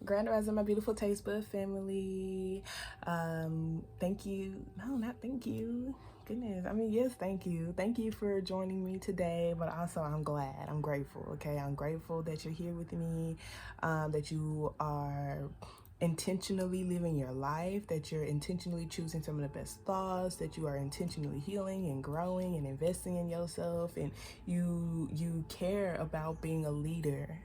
Grand Rising, my beautiful taste bud family. Thank you. No, not thank you. Goodness. I mean, yes, thank you. Thank you for joining me today, but also I'm glad. I'm grateful, okay? I'm grateful that you're here with me, that you are intentionally living your life, that you're intentionally choosing some of the best thoughts, that you are intentionally healing and growing and investing in yourself, and you care about being a leader,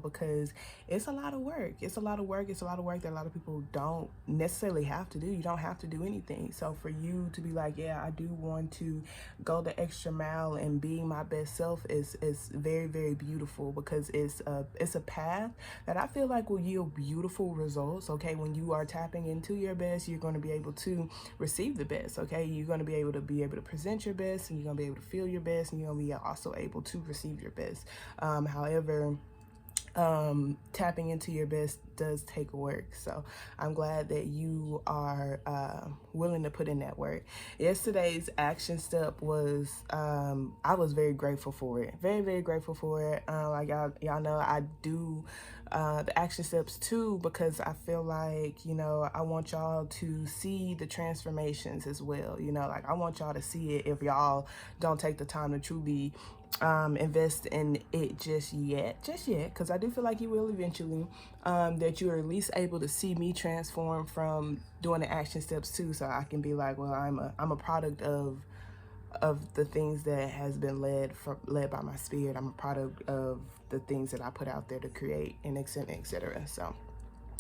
because it's a lot of work. It's a lot of work. It's a lot of work that a lot of people don't necessarily have to do. You don't have to do anything. So for you to be like, yeah, I do want to go the extra mile and being my best self is very, very beautiful, because it's a path that I feel like will yield beautiful results. Okay, when you are tapping into your best, you're going to be able to receive the best. Okay, you're going to be able to present your best, and you're going to be able to feel your best, and you're going to be also able to receive your best. However, tapping into your best does take work. So I'm glad that you are willing to put in that work. Yesterday's action step was, I was very grateful for it. Very, very grateful for it. Like y'all know, I do the action steps too, because I feel like, I want y'all to see the transformations as well. Like I want y'all to see it if y'all don't take the time to truly invest in it just yet, because I do feel like you will eventually, that you are at least able to see me transform from doing the action steps too, so I can be like, well, I'm a product of the things that has been led by my spirit. I'm a product of the things that I put out there to create, and etc. So,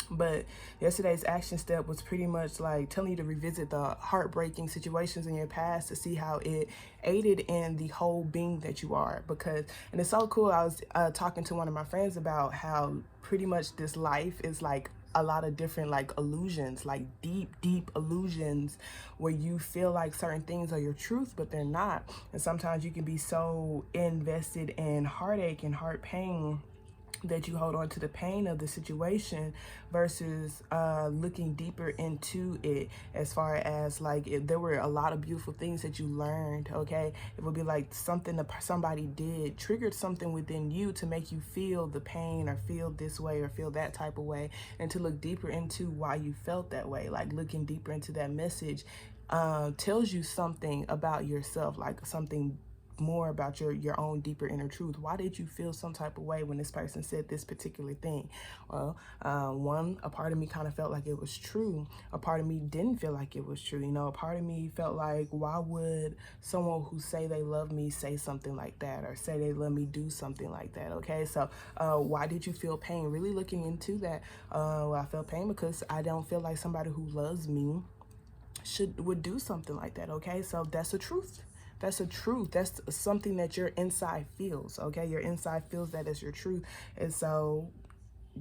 but yesterday's action step was pretty much like telling you to revisit the heartbreaking situations in your past to see how it aided in the whole being that you are. And it's so cool. I was talking to one of my friends about how pretty much this life is like a lot of different like illusions, like deep illusions, where you feel like certain things are your truth, but they're not. And sometimes you can be so invested in heartache and heart pain that you hold on to the pain of the situation versus looking deeper into it, as far as like if there were a lot of beautiful things that you learned. Okay, it would be like something that somebody did triggered something within you to make you feel the pain or feel this way or feel that type of way, and to look deeper into why you felt that way. Like looking deeper into that message tells you something about yourself, like something more about your own deeper inner truth. Why did you feel some type of way when this person said this particular thing? Well, a part of me kind of felt like it was true. A part of me didn't feel like it was true. A part of me felt like, why would someone who say they love me say something like that, or say they love me do something like that? Okay, so why did you feel pain? Really looking into that. Well, I felt pain because I don't feel like somebody who loves me would do something like that. Okay, so that's the truth. That's a truth. That's something that your inside feels. Okay, your inside feels that as your truth. And so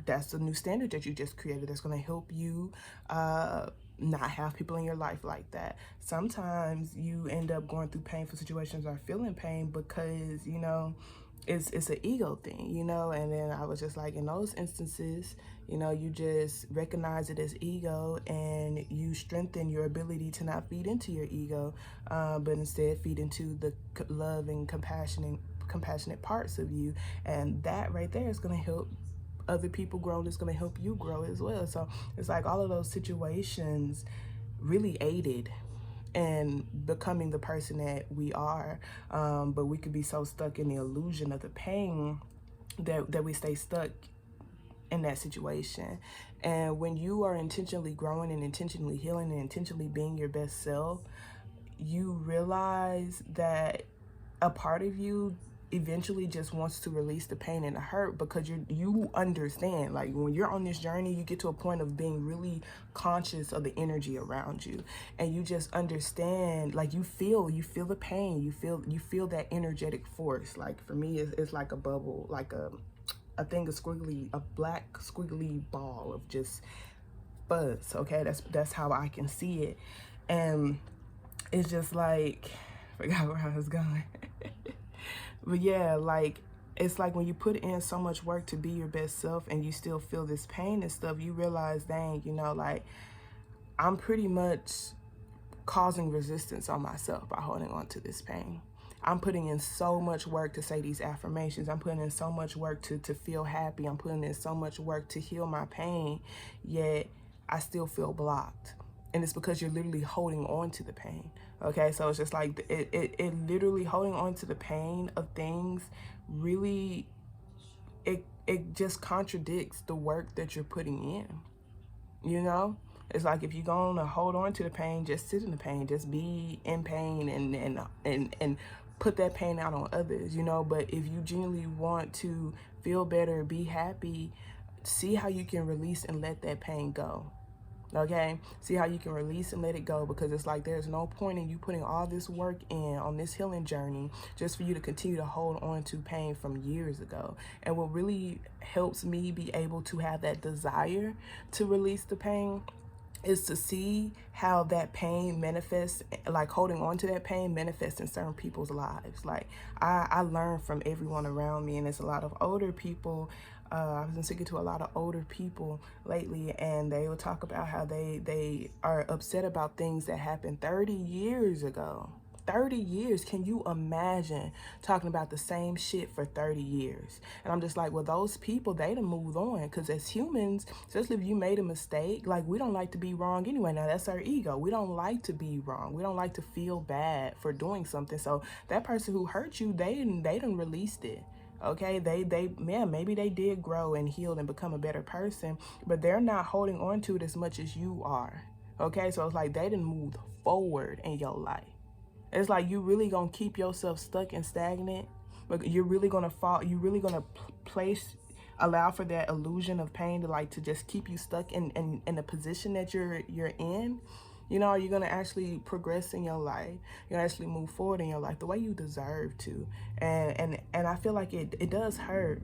that's the new standard that you just created that's going to help you not have people in your life like that. Sometimes you end up going through painful situations or feeling pain because it's an ego thing, and then I was just like, in those instances, you just recognize it as ego, and you strengthen your ability to not feed into your ego, but instead feed into the love and compassionate parts of you. And that right there is going to help other people grow, and it's going to help you grow as well. So it's like all of those situations really aided and becoming the person that we are, but we could be so stuck in the illusion of the pain that we stay stuck in that situation. And when you are intentionally growing and intentionally healing and intentionally being your best self, you realize that a part of you eventually just wants to release the pain and the hurt, because you understand, like when you're on this journey, you get to a point of being really conscious of the energy around you, and you just understand, like you feel the pain, you feel that energetic force. Like for me, it's like a bubble, like a black squiggly ball of just fuzz. Okay, that's how I can see it. And it's just like, I forgot where I was going. But yeah, like it's like when you put in so much work to be your best self and you still feel this pain and stuff, you realize, dang, like I'm pretty much causing resistance on myself by holding on to this pain. I'm putting in so much work to say these affirmations. I'm putting in so much work to feel happy. I'm putting in so much work to heal my pain, yet I still feel blocked. And it's because you're literally holding on to the pain. Okay, so it's just like it literally holding on to the pain of things really, it just contradicts the work that you're putting in, you know? It's like if you're going to hold on to the pain, just sit in the pain, just be in pain and put that pain out on others, you know? But if you genuinely want to feel better, be happy, see how you can release and let that pain go. Okay, see how you can release and let it go, because it's like there's no point in you putting all this work in on this healing journey just for you to continue to hold on to pain from years ago. And what really helps me be able to have that desire to release the pain is to see how that pain manifests, like holding on to that pain manifests in certain people's lives. Like I learn from everyone around me, and it's a lot of older people. I've been speaking to a lot of older people lately, and they will talk about how they are upset about things that happened 30 years ago. 30 years. Can you imagine talking about the same shit for 30 years? And I'm just like, well, those people, they done moved on. Because as humans, especially if you made a mistake, like, we don't like to be wrong anyway. Now, that's our ego. We don't like to be wrong. We don't like to feel bad for doing something. So that person who hurt you, they done released it. Okay, maybe they did grow and heal and become a better person, but they're not holding on to it as much as you are. Okay, so it's like they didn't move forward in your life. It's like you really gonna keep yourself stuck and stagnant, but you're really gonna fall. You're really gonna allow for that illusion of pain to just keep you stuck in the position that you're in. You know, are you gonna actually progress in your life? You're gonna actually move forward in your life the way you deserve to. And I feel like it does hurt.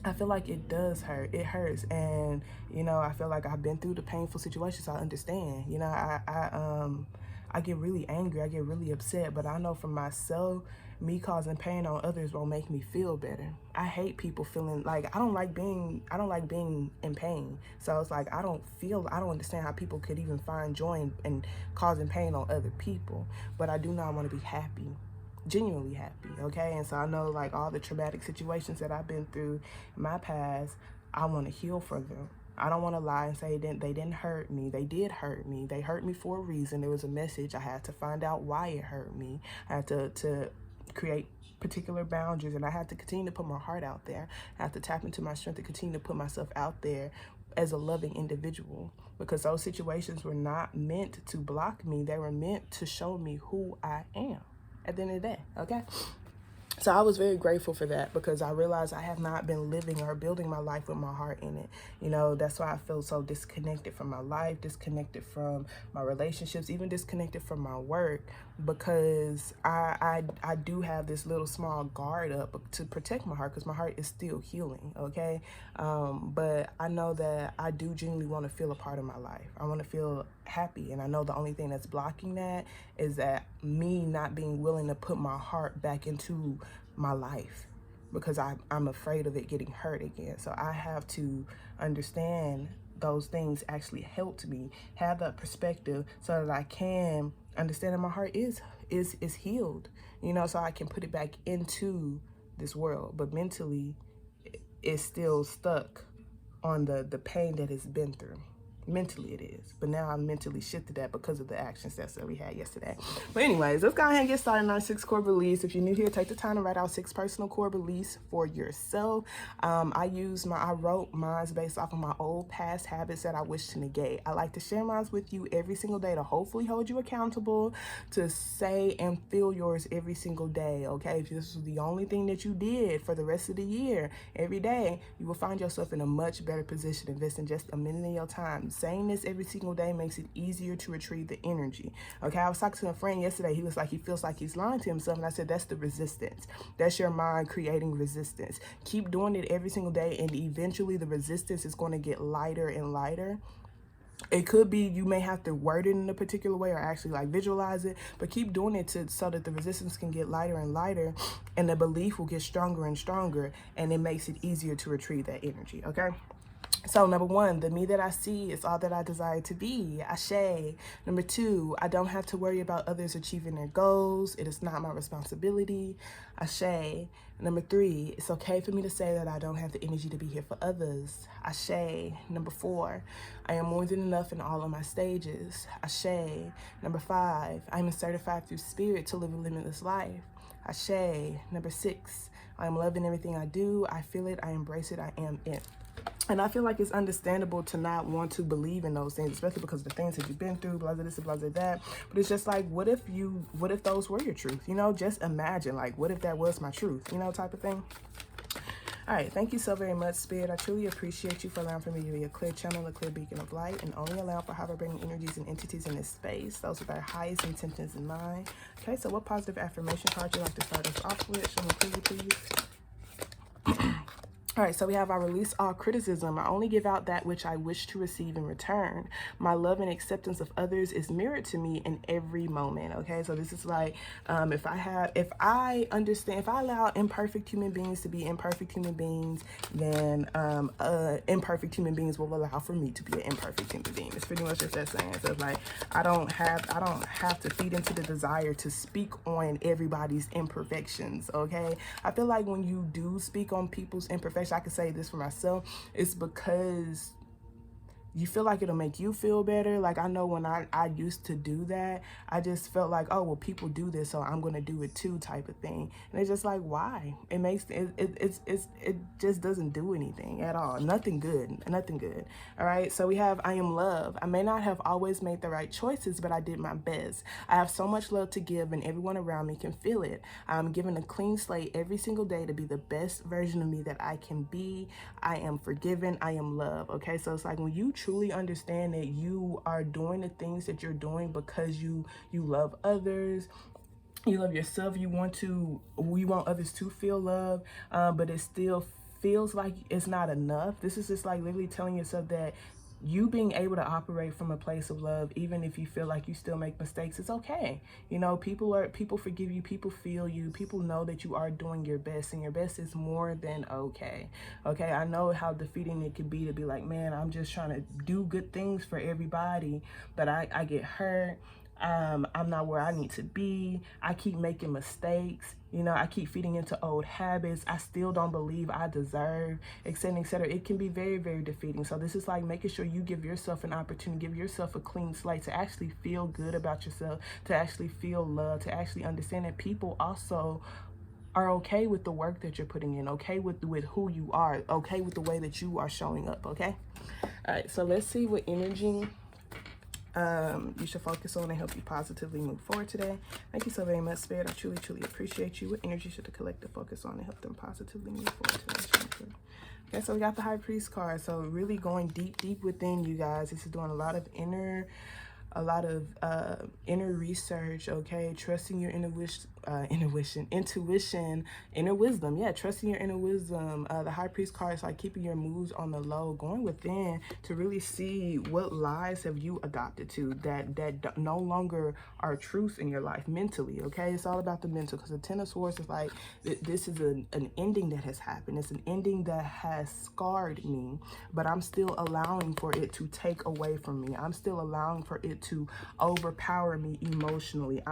I feel like it does hurt. It hurts. And, you know, I feel like I've been through the painful situations. So I understand. You know, I get really angry. I get really upset. But I know for myself, me causing pain on others won't make me feel better. I hate people feeling like I don't like being in pain. So it's like I don't understand how people could even find joy in causing pain on other people. But I do know I want to be happy. Genuinely happy, okay? And so I know, like, all the traumatic situations that I've been through in my past, I want to heal from them. I don't want to lie and say they didn't hurt me. They did hurt me. They hurt me for a reason. There was a message. I had to find out why it hurt me. I had to create particular boundaries, and I had to continue to put my heart out there. I had to tap into my strength to continue to put myself out there as a loving individual, because those situations were not meant to block me. They were meant to show me who I am at the end of the day, okay? So I was very grateful for that, because I realized I have not been living or building my life with my heart in it. You know, that's why I feel so disconnected from my life, disconnected from my relationships, even disconnected from my work, because I do have this little small guard up to protect my heart, because my heart is still healing, okay? But I know that I do genuinely want to feel a part of my life. I want to feel happy, and I know the only thing that's blocking that is that me not being willing to put my heart back into my life, because I'm afraid of it getting hurt again. So I have to understand those things actually helped me have that perspective, so that I can understand that my heart is healed, you know, so I can put it back into this world. But mentally, it's still stuck on the pain that it's been through. Mentally it is, but now I'm mentally shifted that because of the action steps that we had yesterday. But anyways, let's go ahead and get started on our 6 core beliefs. If you're new here, take the time to write out 6 personal core beliefs for yourself. I wrote mine based off of my old past habits that I wish to negate. I like to share mine with you every single day to hopefully hold you accountable to say and feel yours every single day, okay? If this was the only thing that you did for the rest of the year, every day, you will find yourself in a much better position, investing just a minute of your time. Saying this every single day makes it easier to retrieve the energy. Okay, I was talking to a friend yesterday. He was like, he feels like he's lying to himself. And I said, that's the resistance. That's your mind creating resistance. Keep doing it every single day, and eventually the resistance is going to get lighter and lighter. It could be you may have to word it in a particular way or actually like visualize it, but keep doing it so that the resistance can get lighter and lighter, and the belief will get stronger and stronger, and it makes it easier to retrieve that energy, okay? So number one, the me that I see is all that I desire to be. Ashe. Number two, I don't have to worry about others achieving their goals. It is not my responsibility. Ashe. Number three, it's okay for me to say that I don't have the energy to be here for others. Ashe. Number four, I am more than enough in all of my stages. Ashe. Number five, I am certified through spirit to live a limitless life. Ashe. Number six, I am loving everything I do. I feel it. I embrace it. I am it. And I feel like it's understandable to not want to believe in those things, especially because of the things that you've been through, blah, blah, this, blah, blah, that. But it's just like, what if those were your truth? You know, just imagine, like, what if that was my truth, you know, type of thing. All right, thank you so very much, Spirit. I truly appreciate you for allowing for me to be a clear channel, a clear beacon of light, and only allow for how we're bringing energies and entities in this space. Those with our highest intentions in mind. Okay, so what positive affirmation card would you like to start us off with? Show me preview, please. All right, so we have, I release all criticism. I only give out that which I wish to receive in return. My love and acceptance of others is mirrored to me in every moment. Okay, so this is like, if I allow imperfect human beings to be imperfect human beings, then imperfect human beings will allow for me to be an imperfect human being. It's pretty much just that saying. So it's like, I don't have to feed into the desire to speak on everybody's imperfections. Okay, I feel like when you do speak on people's imperfections, I can say this for myself, it's because you feel like it'll make you feel better. Like, I know when I used to do that, I just felt like, oh, well, people do this, so I'm going to do it too, type of thing. And it's just like, why? It makes, it just doesn't do anything at all. Nothing good. All right. So we have, I am love. I may not have always made the right choices, but I did my best. I have so much love to give, and everyone around me can feel it. I'm given a clean slate every single day to be the best version of me that I can be. I am forgiven. I am love. Okay. So it's like, when you truly understand that you are doing the things that you're doing because you love others, you love yourself, you want others to feel love, but it still feels like it's not enough. This is just like literally telling yourself that you being able to operate from a place of love, even if you feel like you still make mistakes, it's okay. You know, people forgive you, people feel you, people know that you are doing your best, and your best is more than okay. Okay, I know how defeating it can be to be like, man, I'm just trying to do good things for everybody, but I get hurt. I'm not where I need to be. I keep making mistakes. You know, I keep feeding into old habits. I still don't believe I deserve, et cetera, et cetera. It can be very, very defeating. So this is like making sure you give yourself an opportunity, give yourself a clean slate to actually feel good about yourself, to actually feel love, to actually understand that people also are okay with the work that you're putting in, okay with who you are, okay with the way that you are showing up, okay? All right, so let's see what energy you should focus on and help you positively move forward today. Thank you so very much, Spirit. I truly, truly appreciate you. What energy should the collective focus on and help them positively move forward today? Okay, so we got the High Priest card. So really going deep within, you guys. This is doing a lot of inner research, okay? Trusting your intuition, inner wisdom. Yeah, trusting your inner wisdom. The High Priest card is like keeping your moves on the low, going within to really see what lies have you adopted to that no longer are truths in your life mentally, okay? It's all about the mental, because the Ten of Swords is like, this is an ending that has happened. It's an ending that has scarred me, but I'm still allowing for it to take away from me. I'm still allowing for it to overpower me emotionally.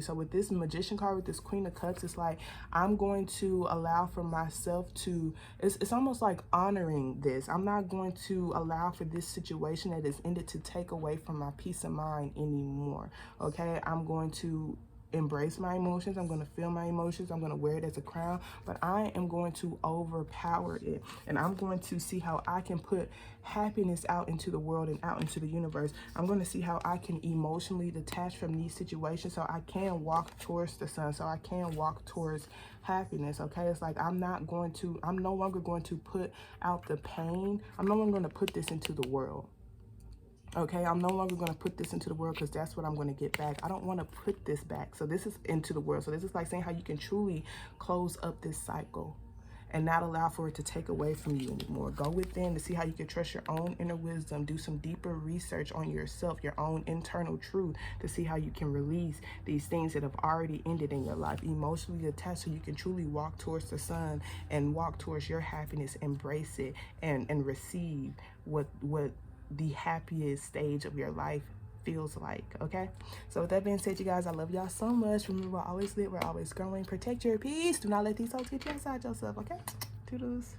So with this Magician card, with this Queen of Cups, it's like I'm going to allow for myself to, it's almost like honoring this. I'm not going to allow for this situation that has ended to take away from my peace of mind anymore. Okay, I'm going to embrace my emotions. I'm going to feel my emotions. I'm going to wear it as a crown, but I am going to overpower it, and I'm going to see how I can put happiness out into the world and out into the universe. I'm going to see how I can emotionally detach from these situations so I can walk towards the sun, so I can walk towards happiness. Okay, it's like I'm no longer going to put out the pain. I'm no longer going to put this into the world. Okay, I'm no longer going to put this into the world, because that's what I'm going to get back. I don't want to put this back. So this is into the world. So this is like saying how you can truly close up this cycle and not allow for it to take away from you anymore. Go within to see how you can trust your own inner wisdom. Do some deeper research on yourself, your own internal truth, to see how you can release these things that have already ended in your life. Emotionally attached, so you can truly walk towards the sun and walk towards your happiness, embrace it, and receive what the happiest stage of your life feels like. Okay, so with that being said, you guys, I love y'all so much. Remember, we're always lit, we're always growing. Protect your peace. Do not let these hoes get you inside yourself. Okay, toodles.